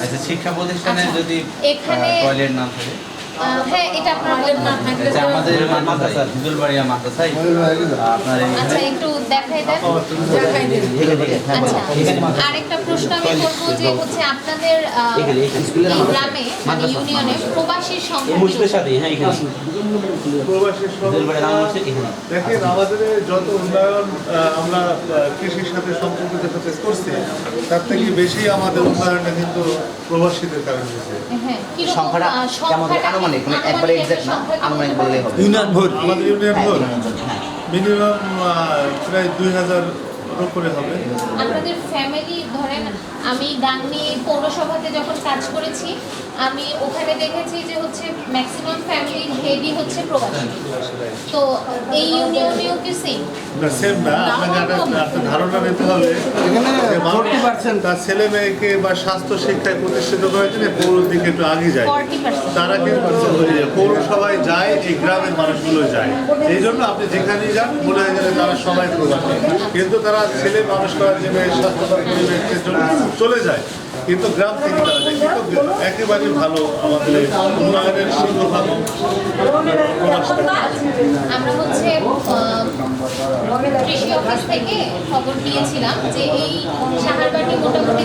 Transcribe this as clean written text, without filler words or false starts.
আচ্ছা, শিক্ষা প্রতিষ্ঠানে আচ্ছা, যদি এখানে টয়লেট না থাকে, হ্যাঁ এটা আপনারা বলবেন। আচ্ছা, আমাদের মাদ্রাসা হিজুলবাড়িয়া মাদ্রাসায় আপনার আচ্ছা একটু দেখাই দেন। আচ্ছা আরেকটা প্রশ্ন আমি করব যে হচ্ছে আপনাদের এই গ্রামে মানে ইউনিয়নে প্রবাসীর সংখ্যা দেখেন আমাদের যত উন্নয়ন আমরা কৃষির সাথে সম্পর্কিত সাথে করছি তার থেকে বেশি আমাদের উন্নয়নটা কিন্তু প্রবাসীদের কারণে হয়েছে। হ্যাঁ কি সংখ্যাটা কেমন আনুমানিক, মানে একবারে এক্সাক্ট না, আনুমানিক বললেই হবে। ইউনিয়ন ভোট আমাদের ইউনিয়ন ভোট মিনিমাম প্রায় 2000 উপরে হবে। আপনাদের ফ্যামিলি ধরেন আমি গাংনী পৌরসভাতে যখন কাজ করেছি আমি ওখানে দেখেছি যে হচ্ছে ম্যাক্সিমাম ফ্যামিলির হেডই হচ্ছে প্রবাসী। তো এই ইউনিয়নেও কি সেম? না সেম না, আপনাকে একটা ধারণা নিতে হবে যে 40% তার ছেলে মেয়েকে বা স্বাস্থ্য শিক্ষায় প্রতিষ্ঠিত করার জন্য পৌর দিকে একটু আগে যায়। 40% তারা কিন্তু পৌরসভায় যায়, এই গ্রামের মানুষগুলো যায়। এই জন্য আপনি যেখানেই যান মনে হয় যে তারা সবাই প্রবাসী, কিন্তু তারা ছেলে মানুষ করার জন্য স্বাস্থ্যকর পরিবেশের জন্য চলে যায়, কিন্তু গ্রাম থেকে তারা যায়। কিন্তু একেবারেই ভালো আমাদের উন্নয়নের শিল্প ভালো। আমরা হচ্ছে কৃষি অফিস থেকে খবর পেয়েছিলাম যে এই সাহারবাটি মোটামুটি